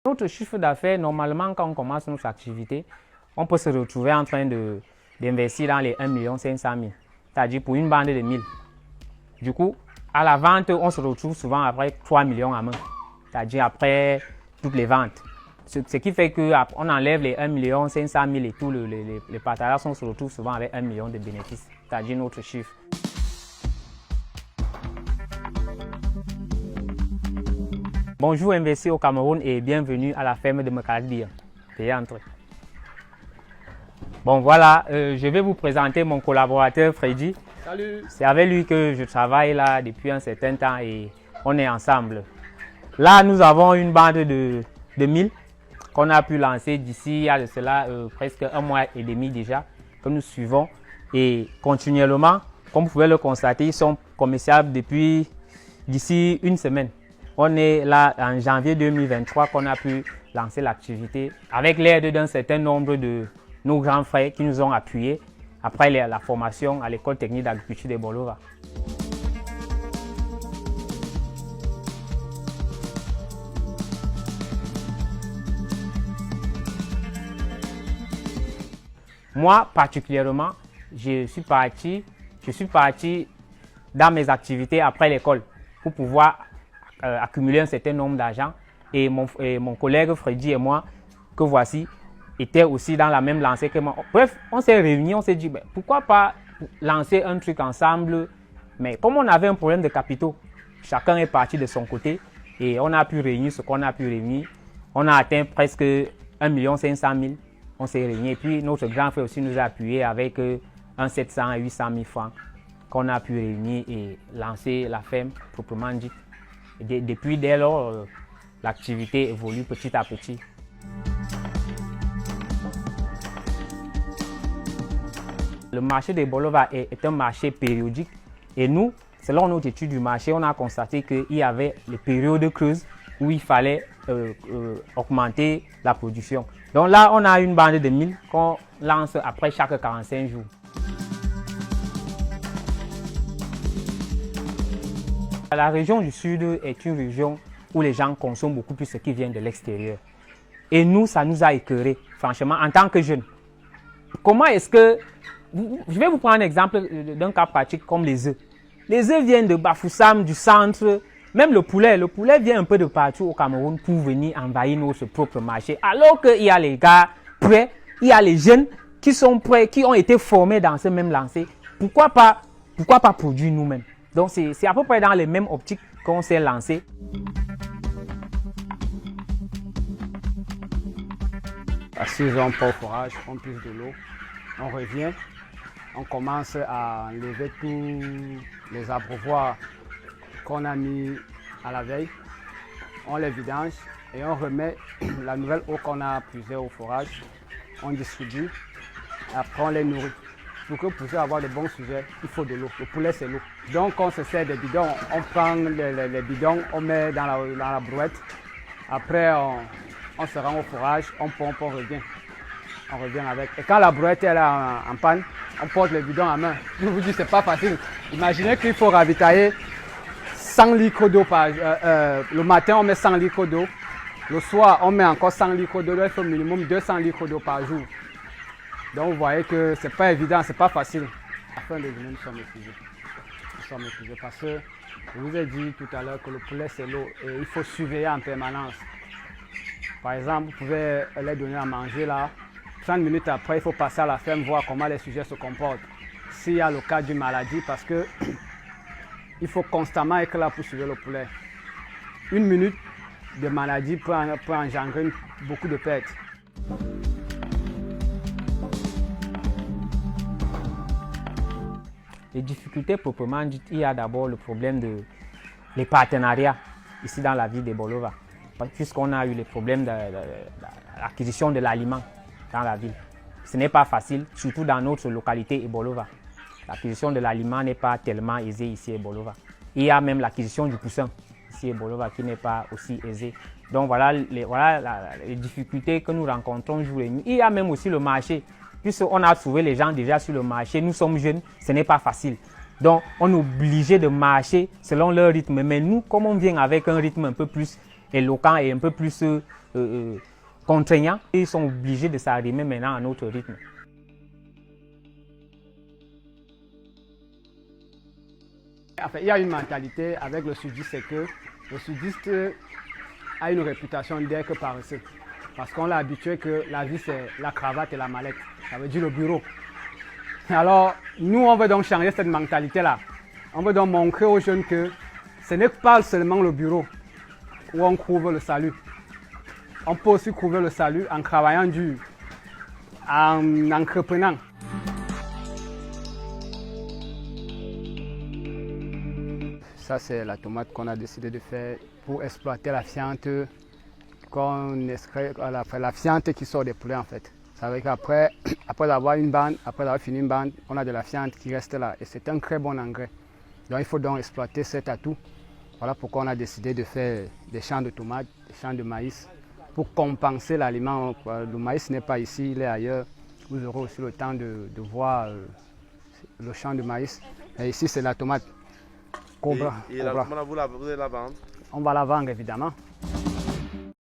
Notre chiffre d'affaires, normalement, quand on commence notre activité, on peut se retrouver en train d'investir dans les 1 500 000, c'est-à-dire pour une bande de 1000. Du coup, à la vente, on se retrouve souvent après 3 millions à main, c'est-à-dire après toutes les ventes. Ce qui fait qu'on enlève les 1 500 000 et tous les partenaires, on se retrouve souvent avec 1 million de bénéfices, c'est-à-dire notre chiffre. Bonjour, investisseurs au Cameroun et bienvenue à la ferme de Mekaladia. Veuillez entrer. Bon voilà, je vais vous présenter mon collaborateur Freddy. Salut. C'est avec lui que je travaille là depuis un certain temps et on est ensemble. Là, nous avons une bande de 1000 qu'on a pu lancer d'ici à cela presque 1 mois et demi déjà, que nous suivons. Et continuellement, comme vous pouvez le constater, ils sont commerciables depuis d'ici une semaine. On est là en janvier 2023 qu'on a pu lancer l'activité avec l'aide d'un certain nombre de nos grands frères qui nous ont appuyés après la formation à l'école technique d'agriculture de Bolova. Moi, particulièrement, je suis parti dans mes activités après l'école pour pouvoir accumuler un certain nombre d'argent. Et mon collègue Freddy et moi, que voici, étaient aussi dans la même lancée que moi. Bref, on s'est réunis, on s'est dit, ben, pourquoi pas lancer un truc ensemble. Mais comme on avait un problème de capitaux, chacun est parti de son côté et on a pu réunir ce qu'on a pu réunir. On a atteint presque 1 500 000. On s'est réunis et puis notre grand frère aussi nous a appuyé avec 700 à 800 000 francs qu'on a pu réunir et lancer la ferme proprement dit. Et depuis dès lors, l'activité évolue petit à petit. Le marché de Bolova est un marché périodique et nous, selon notre étude du marché, on a constaté qu'il y avait les périodes creuses où il fallait augmenter la production. Donc là, on a une bande de 1000 qu'on lance après chaque 45 jours. La région du Sud est une région où les gens consomment beaucoup plus ce qui vient de l'extérieur. Et nous, ça nous a écœurés, franchement, en tant que jeunes. Comment est-ce que... Je vais vous prendre un exemple d'un cas pratique comme les œufs. Les œufs viennent de Bafoussam, du centre, même le poulet. Le poulet vient un peu de partout au Cameroun pour venir envahir notre propre marché. Alors qu'il y a les gars prêts, il y a les jeunes qui sont prêts, qui ont été formés dans ce même lancer. Pourquoi pas produire nous-mêmes? Donc c'est à peu près dans les mêmes optiques qu'on s'est lancé. À 6 ans, pas au forage, on pisse de l'eau, on revient, on commence à enlever tous les abreuvoirs qu'on a mis à la veille, on les vidange et on remet la nouvelle eau qu'on a puisée au forage, on distribue, après on les nourrit. Pour que vous puissiez avoir de bons sujets, il faut de l'eau. Le poulet, c'est l'eau. Donc, on se sert des bidons. On prend les bidons, on met dans la brouette. Après, on se rend au forage, on pompe, on revient. On revient avec. Et quand la brouette est là en panne, on porte les bidons à main. Je vous dis, c'est pas facile. Imaginez qu'il faut ravitailler 100 litres d'eau par le matin, on met 100 litres d'eau. Le soir, on met encore 100 litres d'eau. Il faut au minimum 200 litres d'eau par jour. Donc vous voyez que c'est pas évident, c'est pas facile. À la fin de journée, nous sommes épuisés. Nous sommes épuisés parce que je vous ai dit tout à l'heure que le poulet c'est l'eau et il faut surveiller en permanence. Par exemple, vous pouvez les donner à manger là. 30 minutes après, il faut passer à la ferme, voir comment les sujets se comportent. S'il y a le cas d'une maladie, parce que il faut constamment être là pour suivre le poulet. 1 minute de maladie peut engendrer beaucoup de pertes. Les difficultés proprement dites, il y a d'abord le problème des partenariats ici dans la ville de Bolova. Puisqu'on a eu les problèmes de l'acquisition de l'aliment dans la ville. Ce n'est pas facile, surtout dans notre localité Bolova. L'acquisition de l'aliment n'est pas tellement aisée ici à Bolova. Il y a même l'acquisition du poussin ici à Bolova qui n'est pas aussi aisée. Donc voilà les difficultés que nous rencontrons jour et nuit. Il y a même aussi le marché. Puisqu'on a trouvé les gens déjà sur le marché, nous sommes jeunes, ce n'est pas facile. Donc, on est obligé de marcher selon leur rythme. Mais nous, comme on vient avec un rythme un peu plus Éloquent et un peu plus contraignant. Ils sont obligés de s'arrimer maintenant à notre rythme. Enfin, il y a une mentalité avec le sudiste, c'est que le sudiste a une réputation d'être paresseux. Parce qu'on l'a habitué que la vie c'est la cravate et la mallette. Ça veut dire le bureau. Alors, nous on veut donc changer cette mentalité-là. On veut donc montrer aux jeunes que ce n'est pas seulement le bureau où on trouve le salut. On peut aussi trouver le salut en travaillant dur, en entreprenant. Ça, c'est la tomate qu'on a décidé de faire pour exploiter la fiente la fiente qui sort des poulets en fait. Ça veut dire qu'après avoir une bande, après avoir fini une bande, on a de la fiente qui reste là et c'est un très bon engrais. Donc il faut donc exploiter cet atout. Voilà pourquoi on a décidé de faire des champs de tomates, des champs de maïs pour compenser l'aliment. Le maïs n'est pas ici, il est ailleurs. Vous aurez aussi le temps de voir le champ de maïs. Et ici c'est la tomate. Cobra. Et la tomate, vous allez la vendre? On va la vendre évidemment.